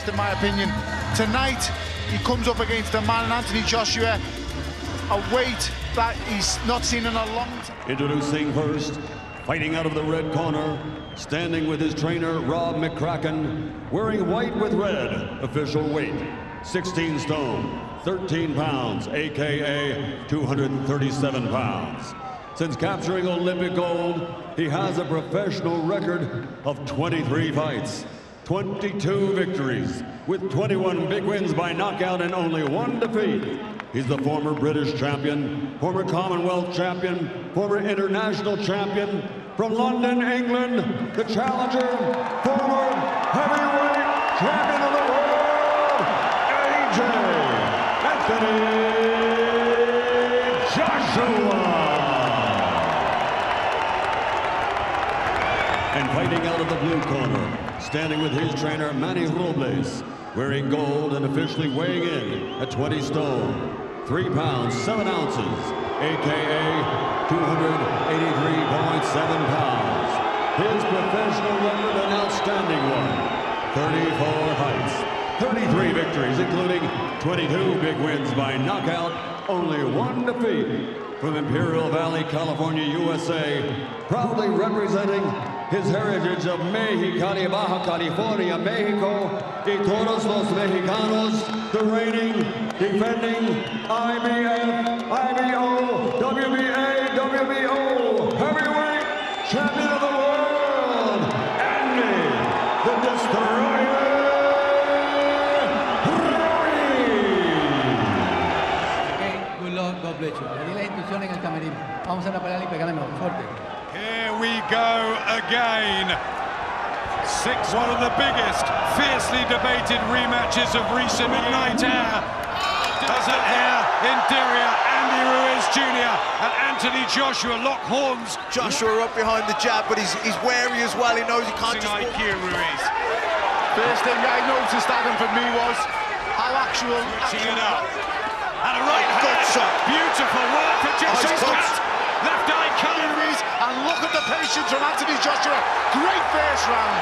biased in my opinion. Tonight, he comes up against a man, Anthony Joshua, a weight that he's not seen in a long time. Introducing first, fighting out of the red corner, standing with his trainer, Rob McCracken, wearing white with red, official weight, 16 stone, 13 pounds, AKA 237 pounds. Since capturing Olympic gold, he has a professional record of 23 fights, 22 victories, with 21 big wins by knockout and only 1 defeat. He's the former British champion, former Commonwealth champion, former international champion, from London, England, the challenger, former heavyweight champion of the world, AJ Anthony Joshua. And fighting out of the blue corner, standing with his trainer, Manny Robles, wearing gold and officially weighing in at 20 stone, 3 pounds, 7 ounces, AKA 283.7 pounds. His professional record, an outstanding one, 34 fights, 33 victories, including 22 big wins by knockout, only 1 defeat. From Imperial Valley, California, USA, proudly representing his heritage of Mexicali, Baja California, Mexico, y todos los mexicanos, the reigning, defending IBF, IBO, WBA, WBO, heavyweight champion of the world, Andy, the Destroyer, Okay, good luck, God bless you. Le di la instrucción en el camerino. Vamos a la pelea y pegaremos fuerte. Here we go again. One of the biggest, fiercely debated rematches of recent midnight air. Does it here in Diria, Andy Ruiz Jr. and Anthony Joshua lock horns. Joshua up behind the jab, but he's wary as well. He knows he can't just IQ Ruiz. First thing I noticed, Adam, for me was how actual... Switching it up. And a right good hand. shot. Beautiful work for Joshua. Left eye cut. Ruiz, and look at the patience from Anthony Joshua. Great first round.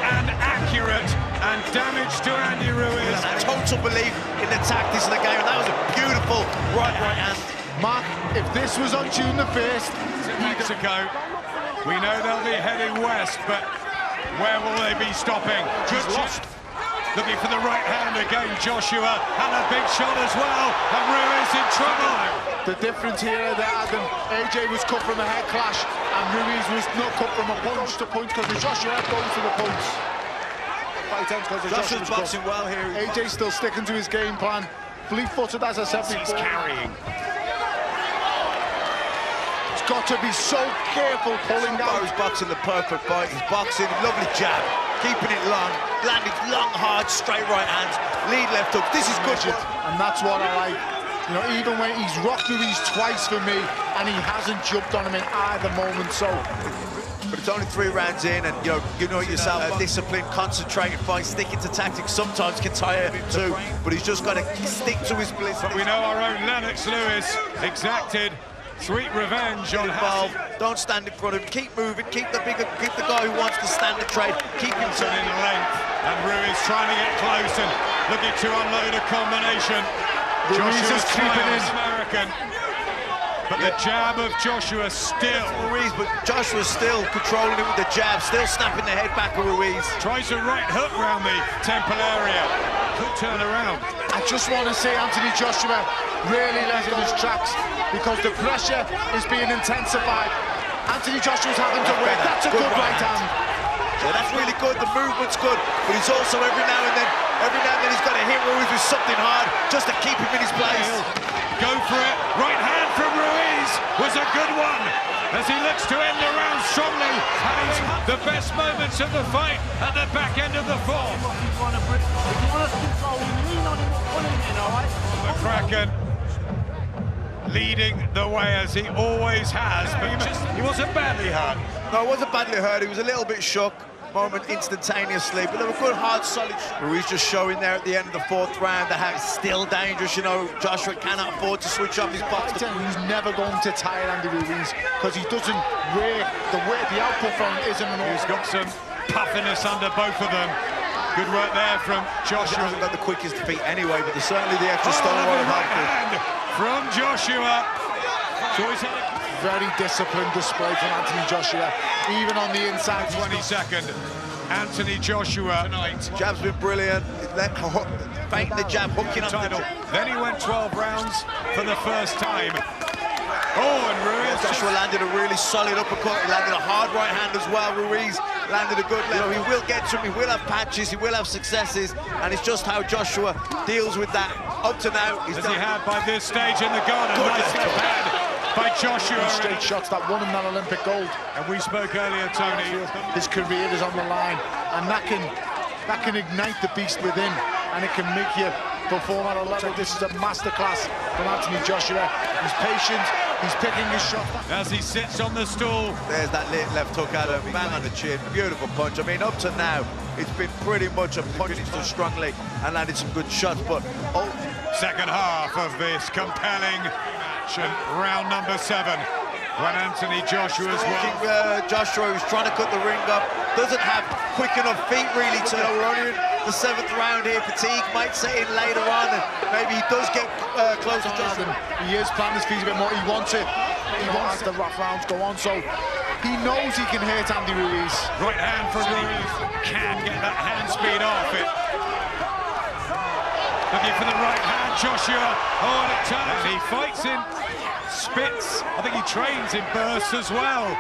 And accurate and damage to Andy Ruiz. Total belief in the tactics of the game, and that was a beautiful right hand. Mark, if this was on June the 1st, To Mexico. We know they'll be heading west, but where will they be stopping? Good lost. Looking for the right hand again, Joshua, and a big shot as well, and Ruiz in trouble. the difference here that Adam, AJ was cut from a head clash, and Ruiz was not cut from a punch to punch because Joshua goes to the punch. Fight ends because Joshua's boxing well here. AJ's still sticking to his game plan. Fleet-footed, as I said before. He's carrying. He's got to be so careful pulling down. He's boxing the perfect fight. He's boxing, lovely jab, keeping it long, landing long, hard, straight right hands, lead left hook. This is good. And that's what I like. You know, even when he's rocked Ruiz twice for me, and he hasn't jumped on him in either moment, so... But it's only 3 rounds in, and you know yourself, a disciplined, concentrated fight, sticking to tactics sometimes can tire him too, but he's just got to stick to his blitz. But we know our own Lennox Lewis exacted sweet revenge on involved. Don't stand in front of him, keep moving, keep the guy who wants to stand the trade, keep him in length, and Ruiz trying to get close and looking to unload a combination. Ruiz is creeping in. American. But the jab of Joshua still. Ruiz, but Joshua's still controlling it with the jab, still snapping the head back of Ruiz. Tries a right hook round the temple area. Could turn around. I just want to see Anthony Joshua really letting his tracks because the pressure is being intensified. Anthony Joshua's having to wait. That's a good right hand. Yeah, that's really good. The movement's good, but he's also every now and then he's got to hit Ruiz with something hard just to keep him in his place. Go for it. Right hand from Ruiz was a good one as he looks to end the round strongly, having the best moments of the fight at the back end of the fourth. McCracken leading the way as he always has, but he wasn't badly hurt. No, he wasn't badly hurt. He was a little bit shook. Moment instantaneously, but they were good, hard, solid. Ruiz just showing there at the end of the 4th round that how it's still dangerous. You know, Joshua cannot afford to switch up his box. He's never going to tire Andy Ruiz because he doesn't wear the output from him isn't an He's got some puffiness under both of them. Good work there from Joshua. He hasn't got the quickest feet anyway, but there's certainly the extra Oh, stone lovely right right hand from Joshua. So he's had a Very disciplined display from Anthony Joshua, even on the inside. 22nd. Anthony Joshua tonight. Jab's been brilliant. Feinting the jab, hooking up the Title. jab. Then he went 12 rounds for the first time. Oh, and Ruiz. Joshua landed a really solid uppercut. He landed a hard right hand as well. Ruiz landed a good left. He will get to him. He will have patches. He will have successes. And it's just how Joshua deals with that. Up to now, he's As done. he had by this stage in the garden. Good Nice left. left hand by Joshua. Straight shots that won him that Olympic gold. And we spoke earlier, Tony. His career is on the line, and that can ignite the beast within, and it can make you perform at a level. This is a masterclass from Anthony Joshua. He's patient, he's picking his shot. As he sits on the stool. There's that left hook out of bang on the chin. Beautiful punch. I mean, up to now, it's been pretty much a punch to strongly and landed some good shots, but Second half of this compelling match, and round number 7, when Anthony Joshua's won. Joshua, who's trying to cut the ring up, doesn't have quick enough feet really to. We're only in the 7th round here. Fatigue might set in later on, and maybe he does get close to Joshua. He is planting his feet a bit more. He wants it. He wants the rough rounds go on, so he knows he can hurt Andy Ruiz. Right hand from Ruiz. Can get that hand speed off it. Looking for the right hand, Joshua. Oh, and it turns. And he fights in spits. I think he trains in bursts as well.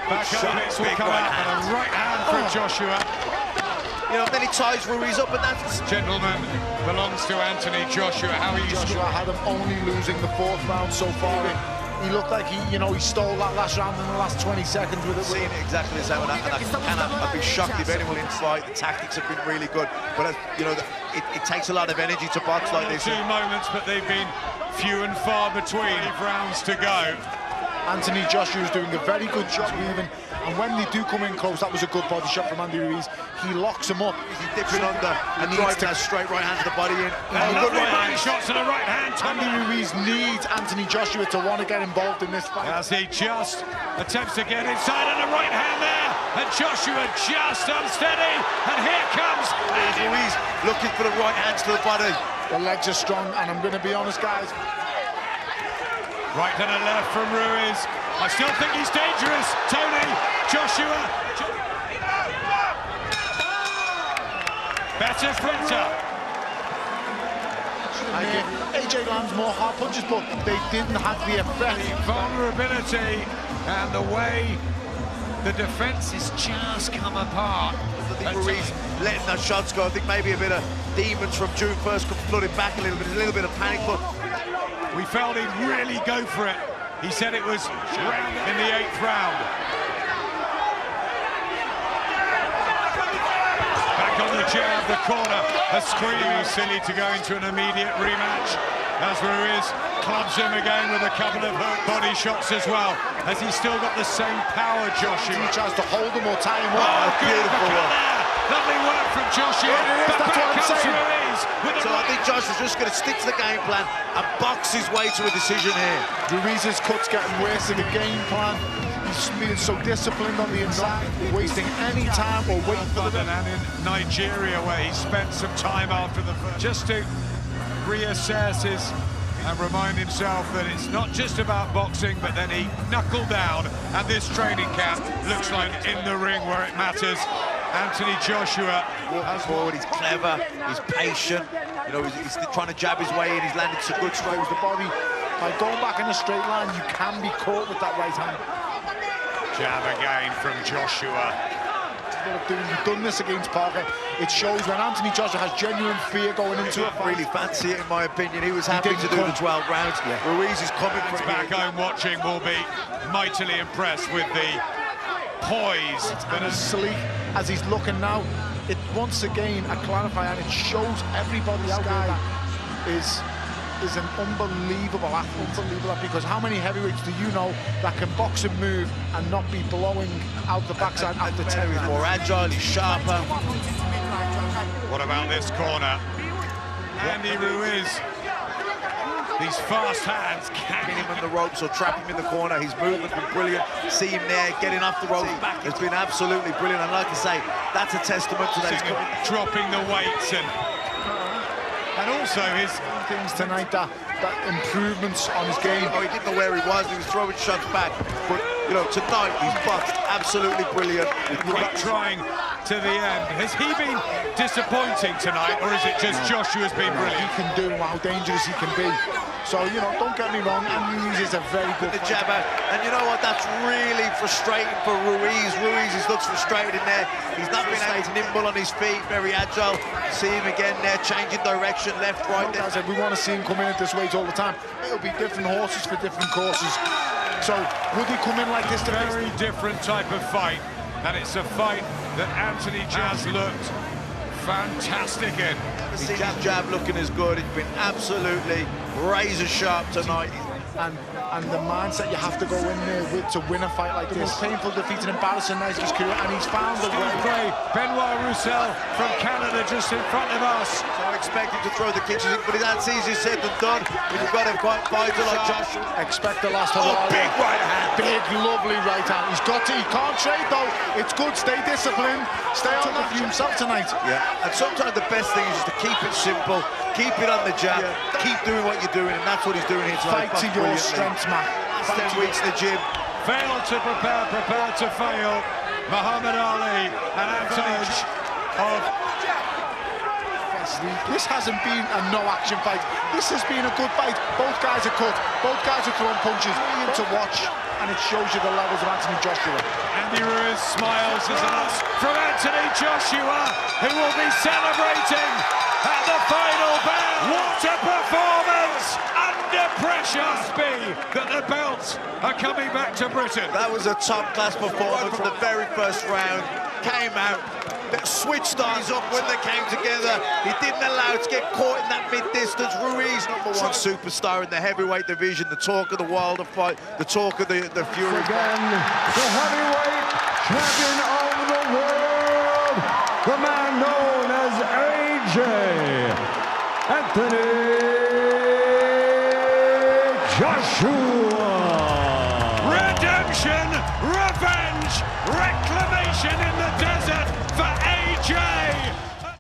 Back up, will come out, and a right hand from Joshua. You know, then he ties Ruiz up, and that's... Gentleman belongs to Anthony Joshua. How he Joshua had him only losing the 4th round so far. He looked like he stole that last round in the last 20 seconds with it. Seen it exactly the same, and I'd be shocked if anyone in fight. The tactics have been really good, but you know, it takes a lot of energy to box like this. 2 moments, but they've been few and far between. 5 rounds to go. Anthony Joshua is doing a very good job even, and when they do come in close, that was a good body shot from Andy Ruiz. He locks him up. He's dipping under and driving that straight right hand to the body in. Good right hand shots and a right hand. Andy Ruiz needs Anthony Joshua to want to get involved in this fight. As he just attempts to get inside, and a right hand there, and Joshua just unsteady, and here comes Andy Ruiz looking for the right hands to the body. The legs are strong, and I'm going to be honest, guys. Right and a left from Ruiz. I still think he's dangerous, Tony. Joshua. Better flinter. AJ lands more hard punches, but they didn't have the effect. Vulnerability and the way the defense has just come apart. I think Ruiz letting those shots go. I think maybe a bit of demons from June 1st could flood it back a little bit of panic, but we felt he'd really go for it. He said it was in the 8th round. Back on the jab, the corner. A scream. Silly to go into an immediate rematch, as Ruiz clubs him again with a couple of hook body shots as well. Has he still got the same power, Joshua? He tries to hold him or tie him up. Oh, beautiful work. Lovely work from Joshua. That's what I'm saying. Ruiz with so I think Joshua's just going to stick to the game plan and box his way to a decision here. Ruiz's cut's getting worse in the game plan. He's being so disciplined on the inside, wasting any time or waiting for the... And in Nigeria, where he spent some time after the first, just to reassess his and remind himself that it's not just about boxing, but then he knuckled down, and this training camp looks like in the ring where it matters. Anthony Joshua walking forward, he's clever, he's patient, you know, he's trying to jab his way in, he's landed some good strikes. The body, by going back in a straight line, you can be caught with that right hand. Jab again from Joshua. You've done this against Parker. It shows when Anthony Joshua has genuine fear going into a fight. Really fancy it, in my opinion. He was happy to do the 12 rounds. Yeah. Ruiz is coming for back home watching will be mightily impressed with the poise. And as sleek as he's looking now, it once again a clarifier, and it shows everybody out there that is an unbelievable athlete, because how many heavyweights do you know that can box and move and not be blowing out the backside after 10 rounds? More agile, he's sharper. What about this corner? Andy Ruiz These fast hands Getting him on the ropes or trap him in the corner. His movement's been brilliant. See him there, getting off the ropes back. It's been absolutely brilliant. And like I say, that's a testament to that. He's coming, dropping the weights and also his things tonight, that improvements on his game. Oh, he didn't know where he was. He was throwing shots back. But, you know, tonight he's boxed absolutely brilliant. Great trying to the end. Has he been disappointing tonight, or is it just Joshua's been brilliant? He can do how dangerous he can be. So, you know, don't get me wrong, and Ruiz is a very good the jab out. And you know what? That's really frustrating for Ruiz. Ruiz looks frustrated in there. He's not been able to nimble on his feet, very agile. See him again there, changing direction, left, right. As I said, we want to see him come in at this weight all the time. It'll be different horses for different courses. So, would he come in like this? A very different type of fight. And it's a fight that Anthony Jazz looked fantastic in. Never seen his jab looking as good. It's been absolutely razor sharp tonight. And the mindset you have to go in there with to win a fight like this. Painful defeat and embarrassing night of his career, and he's found the way. Benoit Roussel from Canada just in front of us. So I expect him to throw the kitchen, but that's easier said than done. When you've got a fighter like Joshua. Expect the last Oh, big right hand. Big, lovely right hand. He can't trade though. It's good, stay disciplined. Stay on the view himself tonight. Yeah, and sometimes the best thing is just to keep it simple, keep it on the jab, keep doing what you're doing, and that's what he's doing here tonight. Fight to your strengths, man. 10 weeks in the gym. Fail to prepare to fail. Muhammad Ali and Anthony of... This hasn't been a no-action fight. This has been a good fight. Both guys are cut. Both guys are throwing punches. To watch, and it shows you the levels of Anthony Joshua. Andy Ruiz smiles as an us from Anthony Joshua, who will be celebrating at the final bell. What a performance! Under pressure must be that the belts are coming back to Britain. That was a top-class performance from the very first round. Came out, switched eyes up when they came together. He didn't allow it to get caught in that mid-distance. Ruiz, #1 superstar in the heavyweight division, the talk of the world of fight, the talk of the Fury. Again, the heavyweight champion of the world, the man known as AJ, Anthony Joshua. Redemption, revenge, reclamation in the desert.